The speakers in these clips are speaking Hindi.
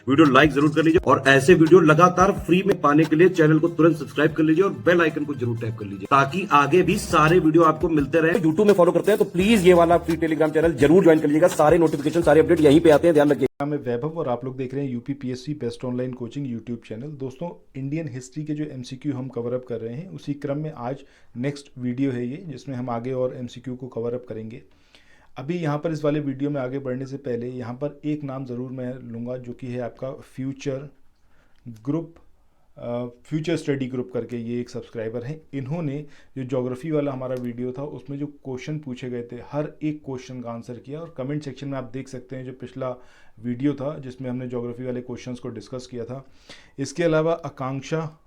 वीडियो लाइक जरूर कर लीजिए और ऐसे वीडियो लगातार फ्री में पाने के लिए चैनल को तुरंत सब्सक्राइब कर लीजिए और बेल आइकन को जरूर टैप कर लीजिए ताकि आगे भी सारे वीडियो आपको मिलते रहे। यूट्यूब में फॉलो करते हैं तो प्लीज ये वाला फ्री टेलीग्राम चैनल जरूर ज्वाइन कर लीजिएगा। सारे नोटिफिकेशन सारे अपडेट यहीं पे आते हैं, ध्यान रखिए। मैं वैभव और आप लोग देख रहे हैं UPPSC best online coaching YouTube channel. दोस्तों, इंडियन हिस्ट्री के जो एमसीक्यू हम कवर अप कर रहे हैं उसी क्रम में आज नेक्स्ट वीडियो है ये, जिसमें हम आगे और एमसीक्यू को कवर अप करेंगे। अभी यहाँ पर इस वाले वीडियो में आगे बढ़ने से पहले यहाँ पर एक नाम ज़रूर मैं लूँगा, जो कि है आपका future group, future study group करके ये एक सब्सक्राइबर हैं। इन्होंने जो ज्योग्राफी वाला हमारा वीडियो था उसमें जो क्वेश्चन पूछे गए थे हर एक क्वेश्चन का आंसर किया, और कमेंट सेक्शन में आप देख सकते हैं जो पिछला वीडियो था जिसमें हमने ज्योग्राफी वाले क्वेश्चंस को डिस्कस किया था। इसके अलावा आकांक्षा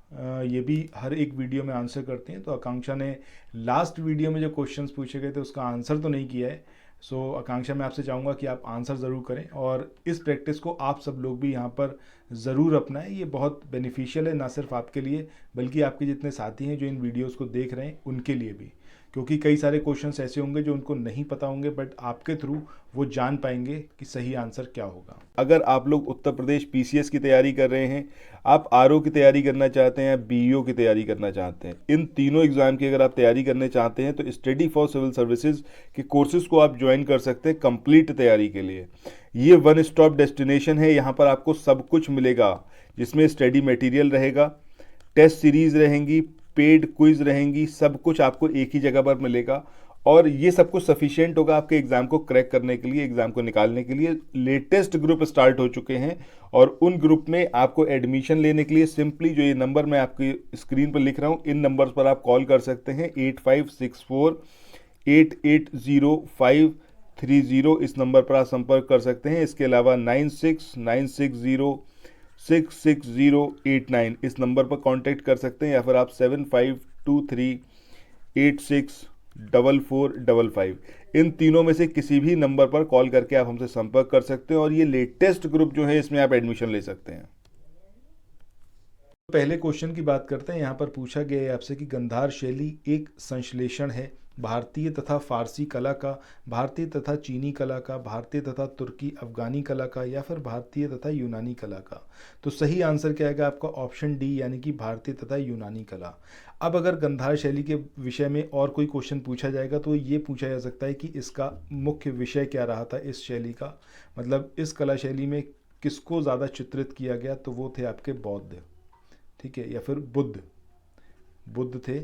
ये भी हर एक वीडियो में आंसर करते हैं। तो आकांक्षा ने लास्ट वीडियो में जो क्वेश्चंस पूछे गए थे उसका आंसर तो नहीं किया है। सो आकांक्षा, मैं आपसे चाहूँगा कि आप आंसर ज़रूर करें और इस प्रैक्टिस को आप सब लोग भी यहाँ पर ज़रूर अपनाएं। ये बहुत बेनिफिशियल है, ना सिर्फ आपके लिए बल्कि आपके जितने साथी हैं जो इन वीडियोस को देख रहे हैं उनके लिए भी, क्योंकि कई सारे क्वेश्चंस ऐसे होंगे जो उनको नहीं पता होंगे, बट आपके थ्रू वो जान पाएंगे कि सही आंसर क्या होगा। अगर आप लोग उत्तर प्रदेश पीसीएस की तैयारी कर रहे हैं, आप आरओ की तैयारी करना चाहते हैं, बीईओ की तैयारी करना चाहते हैं, इन तीनों एग्जाम की अगर आप तैयारी करने चाहते हैं तो स्टडी फॉर सिविल सर्विसेज के कोर्सेज को आप ज्वाइन कर सकते हैं कंप्लीट तैयारी के लिए। ये वन स्टॉप डेस्टिनेशन है, यहाँ पर आपको सब कुछ मिलेगा, जिसमें स्टडी मटेरियल रहेगा, टेस्ट सीरीज रहेंगी, पेड क्विज रहेंगी, सब कुछ आपको एक ही जगह पर मिलेगा। और ये सब कुछ सफिशिएंट होगा आपके एग्जाम को क्रैक करने के लिए, एग्जाम को निकालने के लिए। लेटेस्ट ग्रुप स्टार्ट हो चुके हैं और उन ग्रुप में आपको एडमिशन लेने के लिए सिंपली जो ये नंबर मैं आपकी स्क्रीन पर लिख रहा हूँ, इन नंबर्स पर आप कॉल कर सकते हैं। 8564880530, इस नंबर पर आप संपर्क कर सकते हैं। इसके अलावा 9696066089 इस नंबर पर कांटेक्ट कर सकते हैं, या फिर आप 7523864455 इन तीनों में से किसी भी नंबर पर कॉल करके आप हमसे संपर्क कर सकते हैं और ये लेटेस्ट ग्रुप जो है इसमें आप एडमिशन ले सकते हैं। पहले क्वेश्चन की बात करते हैं। यहाँ पर पूछा गया है आपसे कि गंधार शैली एक संश्लेषण है भारतीय तथा फारसी कला का, भारतीय तथा चीनी कला का, भारतीय तथा तुर्की अफगानी कला का, या फिर भारतीय तथा यूनानी कला का। तो सही आंसर क्या आएगा आपका? ऑप्शन डी, यानी कि भारतीय तथा यूनानी कला। अब अगर गंधार शैली के विषय में और कोई क्वेश्चन पूछा जाएगा तो ये पूछा जा सकता है कि इसका मुख्य विषय क्या रहा था इस शैली का, मतलब इस कला शैली में किसको ज़्यादा चित्रित किया गया, तो वो थे आपके बौद्ध, ठीक है, या फिर बुद्ध थे।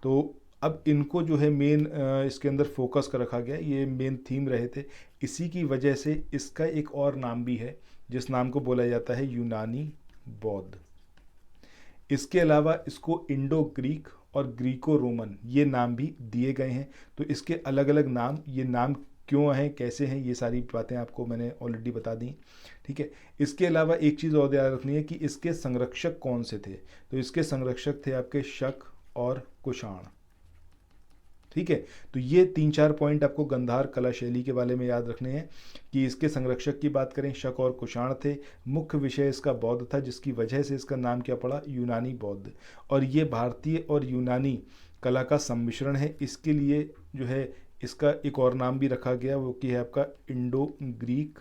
तो अब इनको जो है मेन इसके अंदर फोकस कर रखा गया, ये मेन थीम रहे थे। इसी की वजह से इसका एक और नाम भी है जिस नाम को बोला जाता है यूनानी बौद्ध। इसके अलावा इसको इंडो ग्रीक और ग्रीको रोमन ये नाम भी दिए गए हैं। तो इसके अलग अलग नाम, ये नाम क्यों हैं, कैसे हैं, ये सारी बातें आपको मैंने ऑलरेडी बता दी, ठीक है। इसके अलावा एक चीज़ और याद रखनी है कि इसके संरक्षक कौन से थे। तो इसके संरक्षक थे आपके शक और कुषाण, ठीक है। तो ये 3-4 पॉइंट आपको गंधार कला शैली के बारे में याद रखने हैं कि इसके संरक्षक की बात करें शक और कुषाण थे, मुख्य विषय इसका बौद्ध था, जिसकी वजह से इसका नाम क्या पड़ा, यूनानी बौद्ध। और ये भारतीय और यूनानी कला का सम्मिश्रण है, इसके लिए जो है इसका एक और नाम भी रखा गया, वो कि है आपका इंडो ग्रीक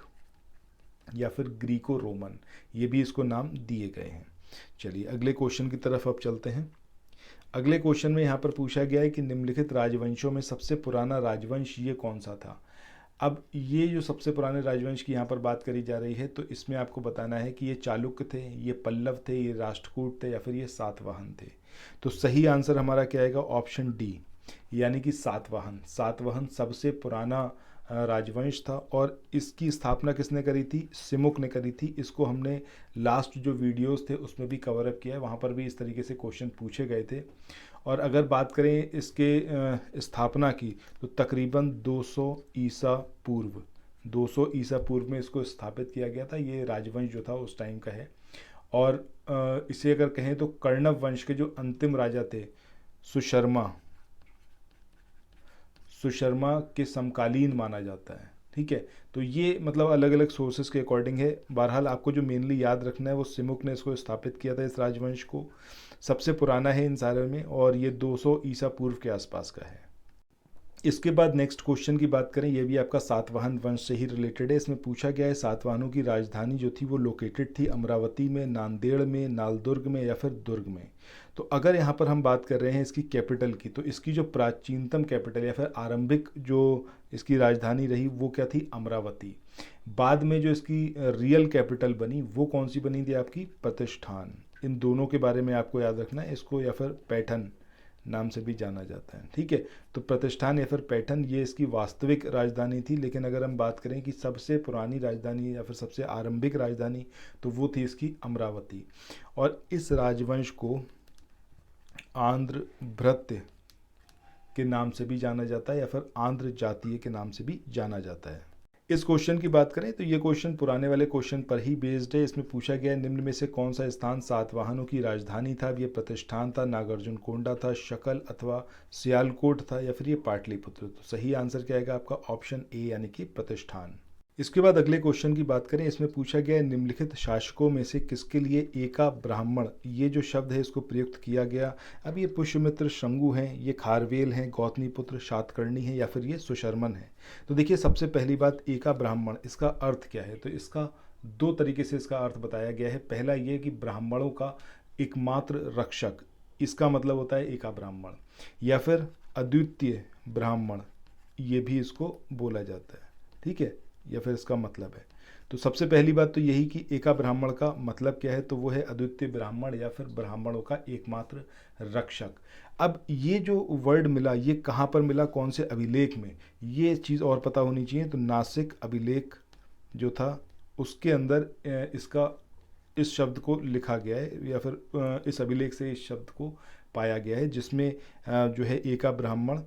या फिर ग्रीको रोमन, ये भी इसको नाम दिए गए हैं। चलिए अगले क्वेश्चन की तरफ अब चलते हैं। अगले क्वेश्चन में यहाँ पर पूछा गया है कि निम्नलिखित राजवंशों में सबसे पुराना राजवंश ये कौन सा था। अब ये जो सबसे पुराने राजवंश की यहाँ पर बात करी जा रही है, तो इसमें आपको बताना है कि ये चालुक्य थे, ये पल्लव थे, ये राष्ट्रकूट थे, या फिर ये सातवाहन थे। तो सही आंसर हमारा क्या आएगा? ऑप्शन डी, यानी कि सातवाहन। सातवाहन सबसे पुराना राजवंश था और इसकी स्थापना किसने करी थी? सिमुक ने करी थी। इसको हमने लास्ट जो वीडियोस थे उसमें भी कवर अप किया है, वहाँ पर भी इस तरीके से क्वेश्चन पूछे गए थे। और अगर बात करें इसके स्थापना की तो तकरीबन 200 ईसा पूर्व में इसको स्थापित किया गया था। ये राजवंश जो था उस टाइम का है। और इसे अगर कहें तो कर्णव वंश के जो अंतिम राजा थे सुशर्मा के समकालीन माना जाता है, ठीक है। तो ये मतलब अलग अलग सोर्सेज के अकॉर्डिंग है। बहरहाल आपको जो मेनली याद रखना है वो सिमुक ने इसको स्थापित किया था, इस राजवंश को। सबसे पुराना है इन सारे में और ये 200 ईसा पूर्व के आसपास का है। इसके बाद नेक्स्ट क्वेश्चन की बात करें, ये भी आपका सातवाहन वंश से ही रिलेटेड है। इसमें पूछा गया है सातवाहनों की राजधानी जो थी वो लोकेटेड थी अमरावती में, नांदेड़ में, नालदुर्ग में या फिर दुर्ग में। तो अगर यहाँ पर हम बात कर रहे हैं इसकी कैपिटल की, तो इसकी जो प्राचीनतम कैपिटल या फिर आरंभिक जो इसकी राजधानी रही वो क्या थी, अमरावती। बाद में जो इसकी रियल कैपिटल बनी वो कौन सी बनी थी, आपकी प्रतिष्ठान। इन दोनों के बारे में आपको याद रखना है, इसको या फिर पैठन नाम से भी जाना जाता है, ठीक है। तो प्रतिष्ठान या फिर पैठन ये इसकी वास्तविक राजधानी थी, लेकिन अगर हम बात करें कि सबसे पुरानी राजधानी या फिर सबसे आरंभिक राजधानी, तो वो थी इसकी अमरावती। और इस राजवंश को आंध्र भृत्य के नाम से भी जाना जाता है या फिर आंध्र जातीय के नाम से भी जाना जाता है। इस क्वेश्चन की बात करें तो ये क्वेश्चन पुराने वाले क्वेश्चन पर ही बेस्ड है। इसमें पूछा गया है निम्न में से कौन सा स्थान सातवाहनों की राजधानी था। ये प्रतिष्ठान था, नागार्जुन कोंडा था, शकल अथवा सियालकोट था या फिर ये पाटलिपुत्र। तो सही आंसर क्या आएगा आपका ऑप्शन ए यानी कि प्रतिष्ठान। इसके बाद अगले क्वेश्चन की बात करें, इसमें पूछा गया है निम्नलिखित शासकों में से किसके लिए एका ब्राह्मण ये जो शब्द है इसको प्रयुक्त किया गया। अब ये पुष्यमित्र शंगु हैं, ये खारवेल हैं, गौतमीपुत्र सातकर्णी है या फिर ये सुशर्मन है। तो देखिए सबसे पहली बात एका ब्राह्मण, इसका अर्थ क्या है, तो इसका दो तरीके से इसका अर्थ बताया गया है। पहला ये कि ब्राह्मणों का एकमात्र रक्षक, इसका मतलब होता है एका ब्राह्मण, या फिर अद्वितीय ब्राह्मण ये भी इसको बोला जाता है, ठीक है, या फिर इसका मतलब है। तो सबसे पहली बात तो यही कि एका ब्राह्मण का मतलब क्या है, तो वो है अद्वितीय ब्राह्मण या फिर ब्राह्मणों का एकमात्र रक्षक। अब ये जो वर्ड मिला ये कहाँ पर मिला, कौन से अभिलेख में, ये चीज़ और पता होनी चाहिए। तो नासिक अभिलेख जो था उसके अंदर इस शब्द को लिखा गया है या फिर इस अभिलेख से इस शब्द को पाया गया है, जिसमें जो है एका ब्राह्मण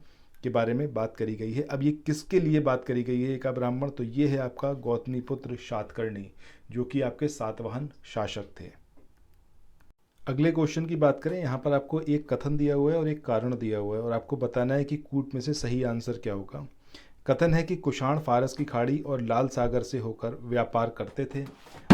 के बारे में बात करी गई है। अब ये किसके लिए बात करी गई है एका ब्राह्मण, तो ये है आपका गौतमीपुत्र सातकर्णी जो कि आपके सातवाहन शासक थे। अगले क्वेश्चन की बात करें, यहाँ पर आपको एक कथन दिया हुआ है और एक कारण दिया हुआ है और आपको बताना है कि कूट में से सही आंसर क्या होगा। कथन है कि कुषाण फारस की खाड़ी और लाल सागर से होकर व्यापार करते थे,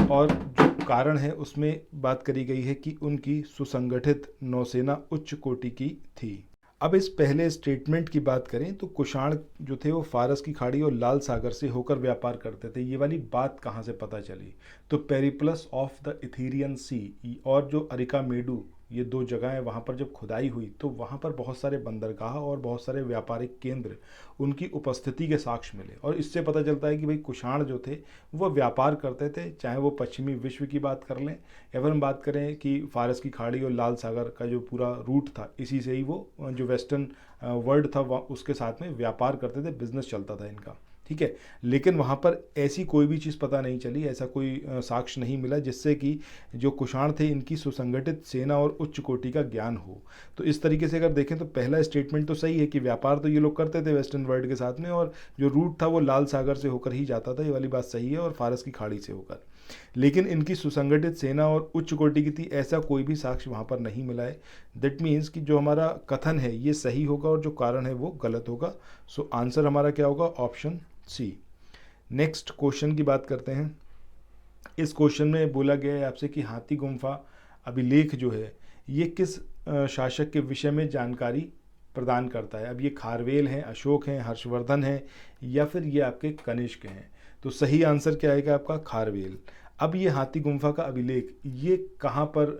और जो कारण है उसमें बात करी गई है कि उनकी सुसंगठित नौसेना उच्च कोटि की थी। अब इस पहले स्टेटमेंट की बात करें तो कुषाण जो थे वो फारस की खाड़ी और लाल सागर से होकर व्यापार करते थे। ये वाली बात कहाँ से पता चली, तो पेरिप्लस ऑफ द इथीरियन सी और जो अरिका मेडू ये दो जगह हैं, वहाँ पर जब खुदाई हुई तो वहाँ पर बहुत सारे बंदरगाह और बहुत सारे व्यापारिक केंद्र उनकी उपस्थिति के साक्ष्य मिले, और इससे पता चलता है कि भाई कुषाण जो थे वो व्यापार करते थे, चाहे वो पश्चिमी विश्व की बात कर लें या फिर हम बात करें कि फारस की खाड़ी और लाल सागर का जो पूरा रूट था इसी से ही वो जो वेस्टर्न वर्ल्ड था उसके साथ में व्यापार करते थे, बिजनेस चलता था इनका, ठीक है। लेकिन वहाँ पर ऐसी कोई भी चीज़ पता नहीं चली, ऐसा कोई साक्ष्य नहीं मिला जिससे कि जो कुषाण थे इनकी सुसंगठित सेना और उच्च कोटि का ज्ञान हो। तो इस तरीके से अगर देखें तो पहला स्टेटमेंट तो सही है कि व्यापार तो ये लोग करते थे वेस्टर्न वर्ल्ड के साथ में, और जो रूट था वो लाल सागर से होकर ही जाता था, ये वाली बात सही है, और फारस की खाड़ी से होकर। लेकिन इनकी सुसंगठित सेना और उच्च कोटि की थी ऐसा कोई भी साक्ष्य वहाँ पर नहीं मिला है। दैट मीन्स कि जो हमारा कथन है ये सही होगा और जो कारण है वो गलत होगा। सो आंसर हमारा क्या होगा, ऑप्शन सी। नेक्स्ट क्वेश्चन की बात करते हैं। इस क्वेश्चन में बोला गया है आपसे कि हाथी गुम्फा अभिलेख जो है ये किस शासक के विषय में जानकारी प्रदान करता है। अब ये खारवेल हैं, अशोक हैं, हर्षवर्धन हैं या फिर ये आपके कनिष्क हैं। तो सही आंसर क्या आएगा आपका, खारवेल। अब ये हाथी गुम्फा का अभिलेख ये कहाँ पर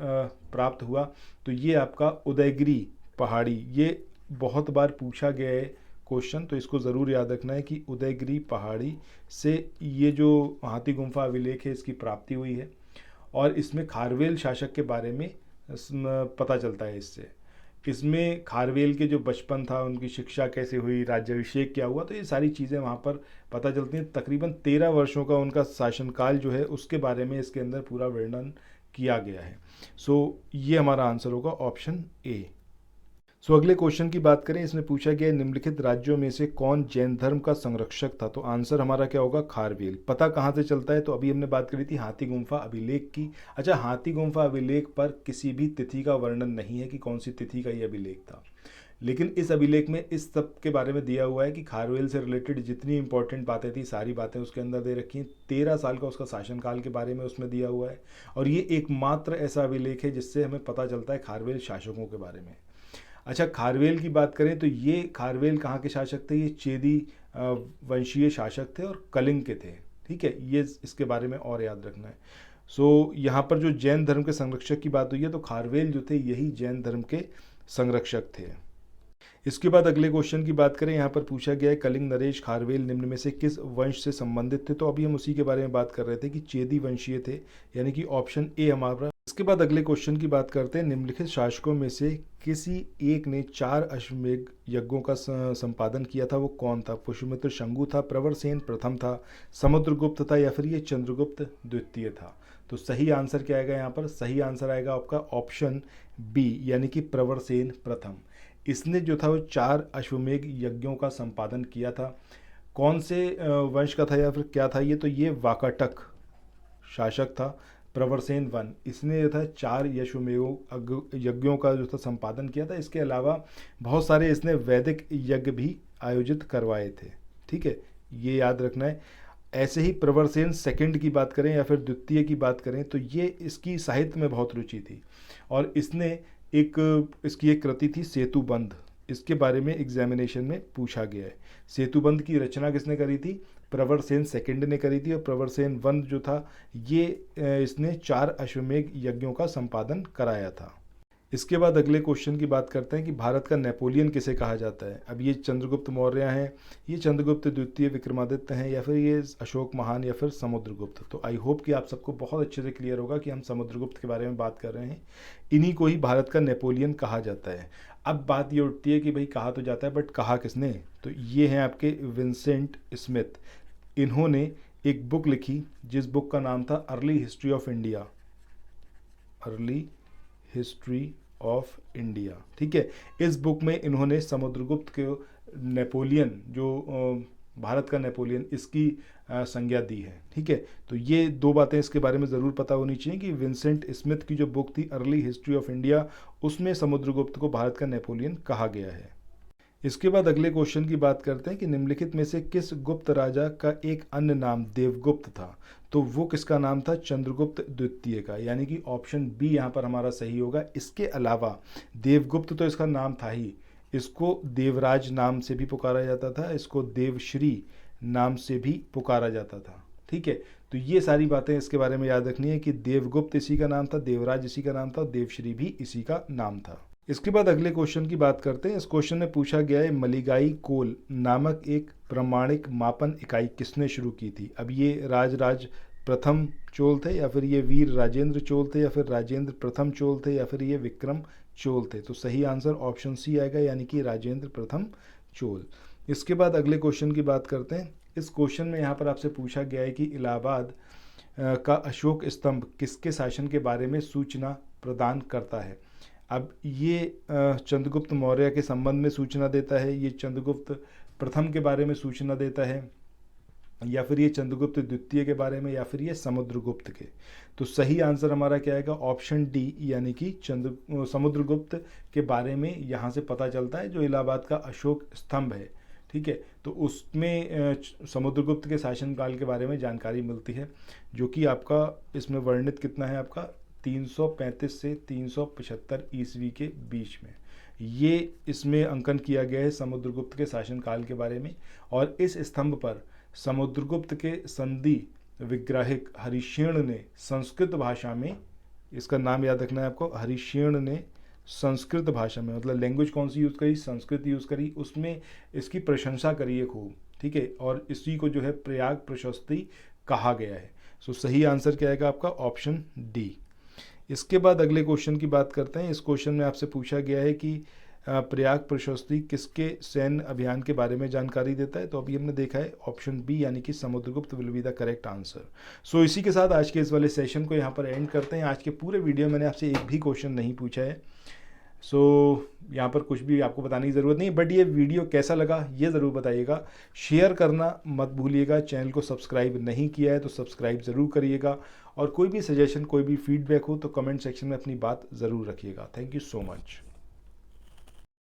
प्राप्त हुआ, तो ये आपका उदयगिरी पहाड़ी, ये बहुत बार पूछा गया है क्वेश्चन, तो इसको ज़रूर याद रखना है कि उदयगिरी पहाड़ी से ये जो हाथी गुम्फा अभिलेख है इसकी प्राप्ति हुई है, और इसमें खारवेल शासक के बारे में पता चलता है इसमें खारवेल के जो बचपन था, उनकी शिक्षा कैसे हुई, राज्याभिषेक क्या हुआ, तो ये सारी चीज़ें वहाँ पर पता चलती हैं। तकरीबन 13 वर्षों का उनका शासनकाल जो है उसके बारे में इसके अंदर पूरा वर्णन किया गया है। सो ये हमारा आंसर होगा ऑप्शन ए। सो अगले क्वेश्चन की बात करें, इसमें पूछा गया निम्नलिखित राज्यों में से कौन जैन धर्म का संरक्षक था। तो आंसर हमारा क्या होगा, खारवेल। पता कहाँ से चलता है, तो अभी हमने बात करी थी हाथी गुम्फा अभिलेख की। अच्छा, हाथी गुम्फा अभिलेख पर किसी भी तिथि का वर्णन नहीं है कि कौन सी तिथि का ये अभिलेख था, लेकिन इस अभिलेख में इस सब के बारे में दिया हुआ है कि खारवेल से रिलेटेड जितनी इंपॉर्टेंट बातें थी सारी बातें उसके अंदर दे रखी हैं। 13 साल का उसका शासनकाल के बारे में उसमें दिया हुआ है, और ये एकमात्र ऐसा अभिलेख है जिससे हमें पता चलता है खारवेल शासकों के बारे में। अच्छा, खारवेल की बात करें तो ये खारवेल कहाँ के शासक थे? ये चेदी वंशीय शासक थे और कलिंग के थे। ठीक है, ये इसके बारे में और याद रखना है। सो यहाँ पर जो जैन धर्म के संरक्षक की बात हुई है तो खारवेल जो थे यही जैन धर्म के संरक्षक थे। इसके बाद अगले क्वेश्चन की बात करें, यहाँ पर पूछा गया है कलिंग, नरेश, खारवेल निम्न में से किस वंश से संबंधित थे? तो अभी हम उसी के बारे में बात कर रहे थे कि चेदी वंशीय थे, यानी कि ऑप्शन ए हमारा। इसके बाद अगले क्वेश्चन की बात करते हैं, निम्नलिखित शासकों में से किसी एक ने 4 अश्वमेध यज्ञों का संपादन किया था, वो कौन था? पुष्यमित्र शंगु था, प्रवरसेन प्रथम था, समुद्रगुप्त था, या फिर ये चंद्रगुप्त द्वितीय था? तो सही आंसर क्या आएगा यहाँ पर? सही आंसर आएगा आपका ऑप्शन बी, यानी कि प्रवरसेन प्रथम। इसने जो था वो 4 अश्वमेध यज्ञों का संपादन किया था। कौन से वंश का था या फिर क्या था ये? तो ये वाकाटक शासक था, प्रवरसेन वन। इसने जो था 4 अश्वमेध यज्ञों का जो था संपादन किया था। इसके अलावा बहुत सारे इसने वैदिक यज्ञ भी आयोजित करवाए थे। ठीक है, ये याद रखना है। ऐसे ही प्रवरसेन सेकंड की बात करें या फिर द्वितीय की बात करें तो ये इसकी साहित्य में बहुत रुचि थी और इसने इसकी एक कृति थी सेतुबंध। इसके बारे में एग्जामिनेशन में पूछा गया है। सेतुबंध की रचना किसने करी थी? प्रवरसेन सेकंड ने करी थी और प्रवरसेन वन जो था ये इसने 4 अश्वमेध यज्ञों का संपादन कराया था। इसके बाद अगले क्वेश्चन की बात करते हैं कि भारत का नेपोलियन किसे कहा जाता है? अब ये चंद्रगुप्त मौर्य हैं, ये चंद्रगुप्त द्वितीय, विक्रमादित्य हैं, या फिर ये अशोक महान, या फिर समुद्रगुप्त? तो आई होप कि आप सबको बहुत अच्छे से क्लियर होगा कि हम समुद्रगुप्त के बारे में बात कर रहे हैं। इन्हीं को ही भारत का नेपोलियन कहा जाता है। अब बात ये उठती है कि भाई कहा तो जाता है बट कहा किसने? तो ये हैं आपके विंसेंट स्मिथ। इन्होंने एक बुक लिखी जिस बुक का नाम था early history of India. Early history of India. ठीक है, इस बुक में इन्होंने समुद्रगुप्त के नेपोलियन जो भारत का नेपोलियन इसकी संज्ञा दी है। ठीक है, तो ये 2 बातें इसके बारे में ज़रूर पता होनी चाहिए कि विंसेंट स्मिथ की जो बुक थी अर्ली हिस्ट्री ऑफ इंडिया उसमें समुद्रगुप्त को भारत का नेपोलियन कहा गया है। इसके बाद अगले क्वेश्चन की बात करते हैं कि निम्नलिखित में से किस गुप्त राजा का एक अन्य नाम देवगुप्त था? तो वो किसका नाम था? चंद्रगुप्त द्वितीय का, यानी कि ऑप्शन बी यहाँ पर हमारा सही होगा। इसके अलावा देवगुप्त तो इसका नाम था ही, इसको देवराज नाम से भी पुकारा जाता था, इसको देवश्री नाम से भी पुकारा जाता था। ठीक है, तो ये सारी बातें इसके बारे में याद रखनी है कि देवगुप्त इसी का नाम था, देवराज इसी का नाम था, देवश्री भी इसी का नाम था। इसके बाद अगले क्वेश्चन की बात करते हैं। इस क्वेश्चन में पूछा गया है मलिगाई कोल नामक एक प्रमाणिक मापन इकाई किसने शुरू की थी? अब ये राज प्रथम चोल थे, या फिर ये वीर राजेंद्र चोल थे, या फिर राजेंद्र प्रथम चोल थे, या फिर ये विक्रम चोल थे? तो सही आंसर ऑप्शन सी आएगा, यानी कि राजेंद्र प्रथम चोल। इसके बाद अगले क्वेश्चन की बात करते हैं। इस क्वेश्चन में यहाँ पर आपसे पूछा गया है कि इलाहाबाद का अशोक स्तंभ किसके शासन के बारे में सूचना प्रदान करता है? अब ये चंद्रगुप्त मौर्य के संबंध में सूचना देता है, ये चंद्रगुप्त प्रथम के बारे में सूचना देता है, या फिर ये चंद्रगुप्त द्वितीय के बारे में, या फिर ये समुद्रगुप्त के? तो सही आंसर हमारा क्या आएगा? ऑप्शन डी, यानी कि समुद्रगुप्त के बारे में यहाँ से पता चलता है जो इलाहाबाद का अशोक स्तंभ है। ठीक है, तो उसमें समुद्रगुप्त के शासनकाल के बारे में जानकारी मिलती है, जो कि आपका इसमें वर्णित कितना है? आपका 335 से 375 ईस्वी के बीच में ये इसमें अंकन किया गया है समुद्रगुप्त के शासनकाल के बारे में। और इस स्तंभ पर समुद्रगुप्त के संधि विग्राहिक हरिशेन ने संस्कृत भाषा में, इसका नाम याद रखना है आपको, हरिशेन ने संस्कृत भाषा में, मतलब लैंग्वेज कौन सी यूज़ करी? संस्कृत यूज़ करी, उसमें इसकी प्रशंसा करी है खूब। ठीक है, और इसी को जो है प्रयाग प्रशस्ति कहा गया है। सो सही आंसर क्या आएगा आपका? Option D. इसके बाद अगले क्वेश्चन की बात करते हैं। इस क्वेश्चन में आपसे पूछा गया है कि प्रयाग प्रशस्ति किसके सैन्य अभियान के बारे में जानकारी देता है? तो अभी हमने देखा है ऑप्शन बी, यानी कि Samudragupta will be the correct answer. So इसी के साथ आज के इस वाले सेशन को यहाँ पर एंड करते हैं। आज के पूरे वीडियो में मैंने आपसे एक भी क्वेश्चन नहीं पूछा है, सो यहाँ पर कुछ भी आपको बताने की ज़रूरत नहीं। बट ये वीडियो कैसा लगा ये ज़रूर बताइएगा, शेयर करना मत भूलिएगा। चैनल को सब्सक्राइब नहीं किया है तो सब्सक्राइब ज़रूर करिएगा, और कोई भी सजेशन, कोई भी फीडबैक हो तो कमेंट सेक्शन में अपनी बात ज़रूर रखिएगा। Thank you so much.